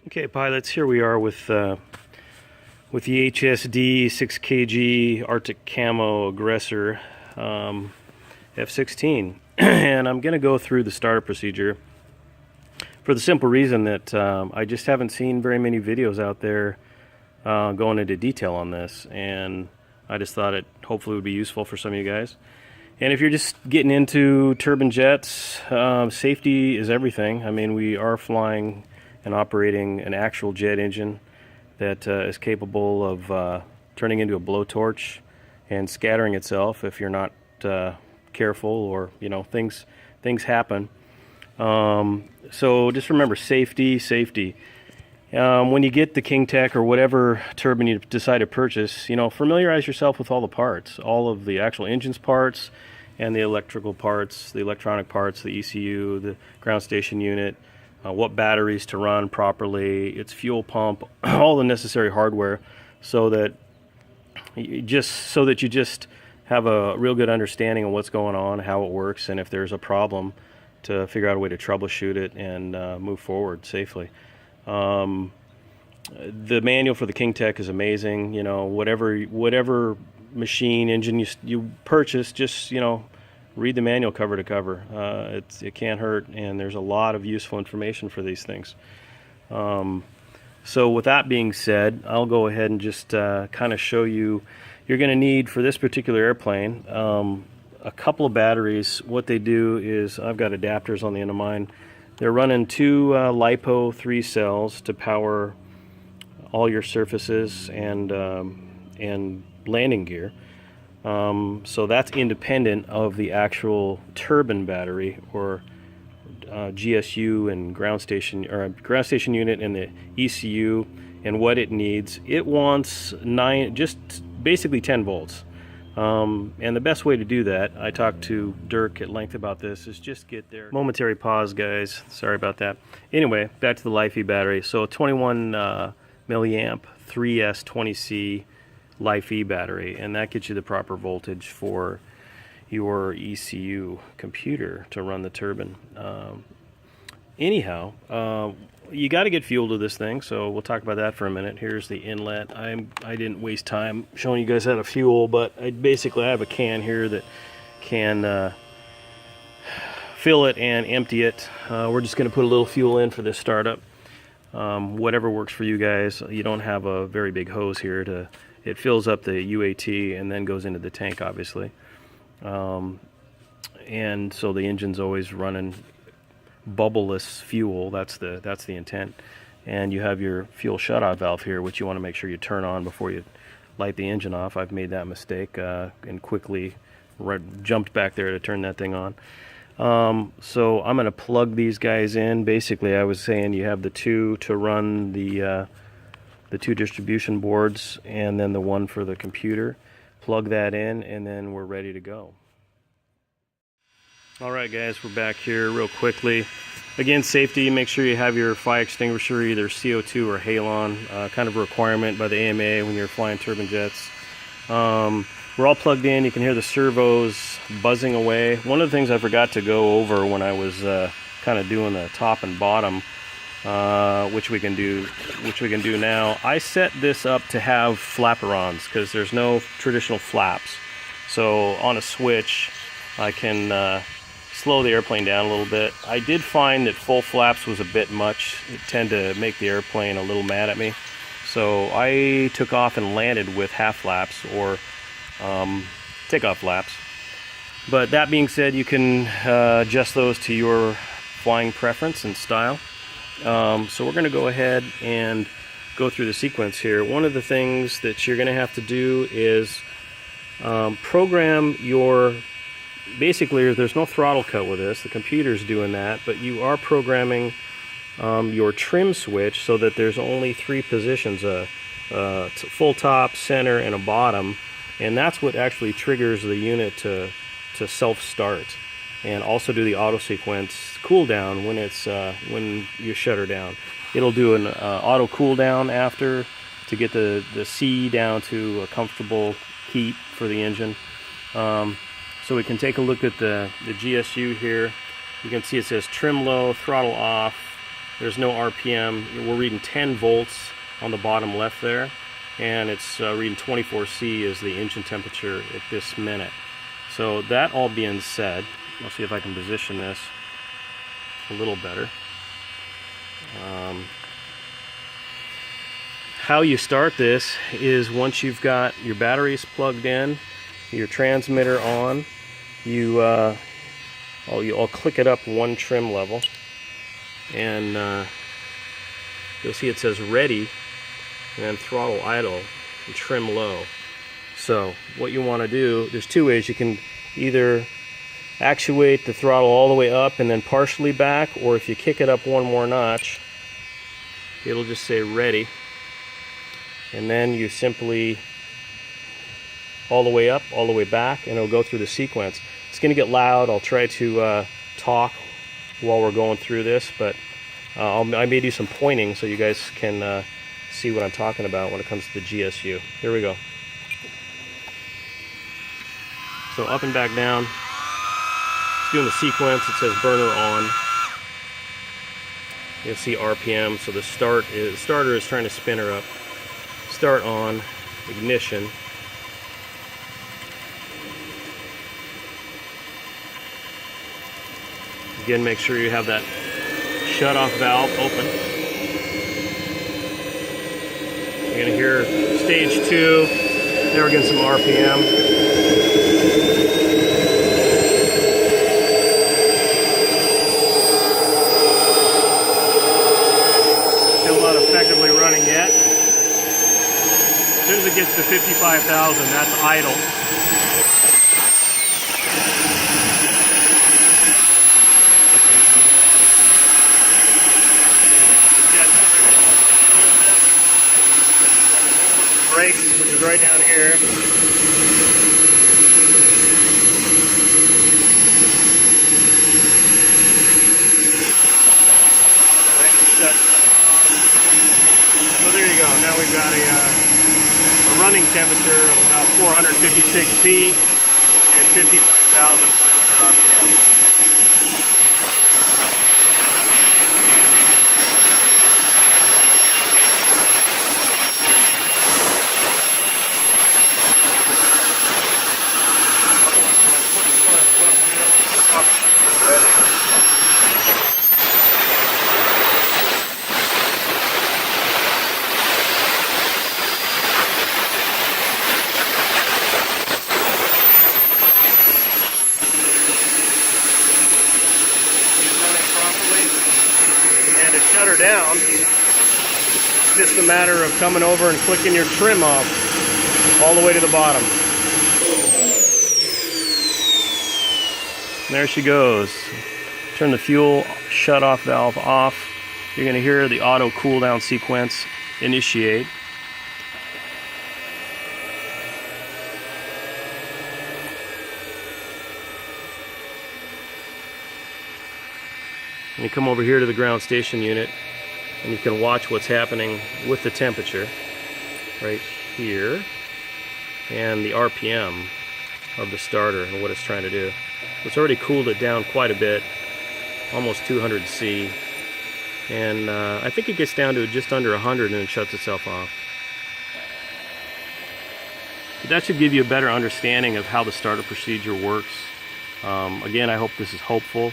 Okay, pilots, here we are with the HSD 6 kg Arctic Camo Aggressor F-16. And I'm going to go through the startup procedure for the simple reason that I just haven't seen very many videos out there going into detail on this, and I just thought it hopefully would be useful for some of you guys. And if you're just getting into turbine jets, safety is everything. I mean, we are flying and operating an actual jet engine that is capable of turning into a blowtorch and scattering itself if you're not careful, or things happen. So just remember, safety. When you get the KingTech or whatever turbine you decide to purchase, familiarize yourself with all the parts, all of the actual engine's parts and the electrical parts, the electronic parts, the ECU, the ground station unit, what batteries to run properly, its fuel pump, all the necessary hardware, so that you just have a real good understanding of what's going on, how it works, and if there's a problem, to figure out a way to troubleshoot it and move forward safely. The manual for the KingTech is amazing. Whatever machine engine you purchase, just read the manual cover to cover. It can't hurt, and there's a lot of useful information for these things. So with that being said, I'll go ahead and just kind of show you. You're going to need, for this particular airplane, a couple of batteries. What they do is, I've got adapters on the end of mine. They're running two LiPo 3 cells to power all your surfaces and landing gear. So that's independent of the actual turbine battery, or GSU and ground station unit, and the ECU and what it needs. It wants just basically 10 volts. And the best way to do that, I talked to Dirk at length about this, is just get there. Momentary pause, guys. Sorry about that. Anyway, back to the LiFe battery. So a 21 milliamp 3S20C LiFe battery, and that gets you the proper voltage for your ECU computer to run the turbine. Anyhow, you got to get fuel to this thing, so we'll talk about that for a minute. Here's the inlet. I didn't waste time showing you guys how to fuel, but I have a can here that can fill it and empty it. We're just going to put a little fuel in for this startup. Whatever works for you guys. You don't have a very big hose here. It fills up the UAT and then goes into the tank, obviously. And so the engine's always running bubbleless fuel. That's the intent. And you have your fuel shutoff valve here, which you want to make sure you turn on before you light the engine off. I've made that mistake and quickly jumped back there to turn that thing on. So I'm going to plug these guys in. Basically, I was saying you have the two to run the two distribution boards, and then the one for the computer. Plug that in, and then we're ready to go. Alright guys, we're back here real quickly. Again, safety, make sure you have your fire extinguisher, either CO2 or halon, kind of a requirement by the AMA when you're flying turbine jets. We're all plugged in. You can hear the servos buzzing away. One of the things I forgot to go over when I was kind of doing the top and bottom, which we can do now. I set this up to have flaperons because there's no traditional flaps. So on a switch, I can slow the airplane down a little bit. I did find that full flaps was a bit much. It tended to make the airplane a little mad at me. So I took off and landed with half flaps, or takeoff flaps. But that being said, you can adjust those to your flying preference and style. So we're going to go ahead and go through the sequence here. One of the things that you're going to have to do is program your, basically there's no throttle cut with this, the computer's doing that, but you are programming your trim switch so that there's only three positions, a full top, center, and a bottom, and that's what actually triggers the unit to self-start, and also do the auto sequence cool down when you shut her down. It'll do an auto cool down after to get the C down to a comfortable heat for the engine. So we can take a look at the GSU here. You can see it says trim low, throttle off, There's no RPM. We're reading 10 volts on the bottom left there, and it's reading 24 C is the engine temperature at this minute. So that all being said, I'll see if I can position this a little better. How you start this is once you've got your batteries plugged in, your transmitter on, I'll click it up one trim level, and you'll see it says ready, and then throttle idle and trim low. So what you want to do, there's two ways. You can either actuate the throttle all the way up and then partially back, or if you kick it up one more notch, it'll just say ready, and then you simply all the way up, all the way back, and it'll go through the sequence. It's going to get loud. I'll try to talk while we're going through this, but I may do some pointing so you guys can see what I'm talking about when it comes to the GSU. Here we go. So up and back down. It's doing the sequence. It says burner on. You'll see RPM. So the starter is trying to spin her up. Start on, ignition. Again, make sure you have that shut-off valve open. You're going to hear stage 2. There we're getting some RPM. Still not effectively running yet. As soon as it gets to 55,000, that's idle. Brakes, which is right down here. So there you go. Now we've got a running temperature of about 456 C and 55,500 RPM. Shut her down. It's just a matter of coming over and clicking your trim off all the way to the bottom. And there she goes. Turn the fuel shut-off valve off. You're going to hear the auto cool down sequence initiate. And you come over here to the ground station unit, and you can watch what's happening with the temperature right here and the RPM of the starter and what it's trying to do. It's already cooled it down quite a bit, almost 200 C, and I think it gets down to just under 100 and then shuts itself off. But that should give you a better understanding of how the starter procedure works. Again, I hope this is helpful.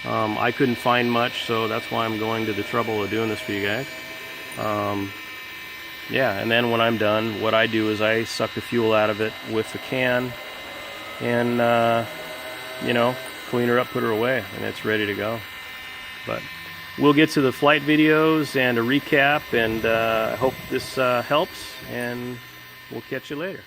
I couldn't find much, so that's why I'm going to the trouble of doing this for you guys. Yeah, and then when I'm done, what I do is I suck the fuel out of it with the can and, you know, clean her up, put her away, and it's ready to go. But we'll get to the flight videos and a recap, and I hope this helps, and we'll catch you later.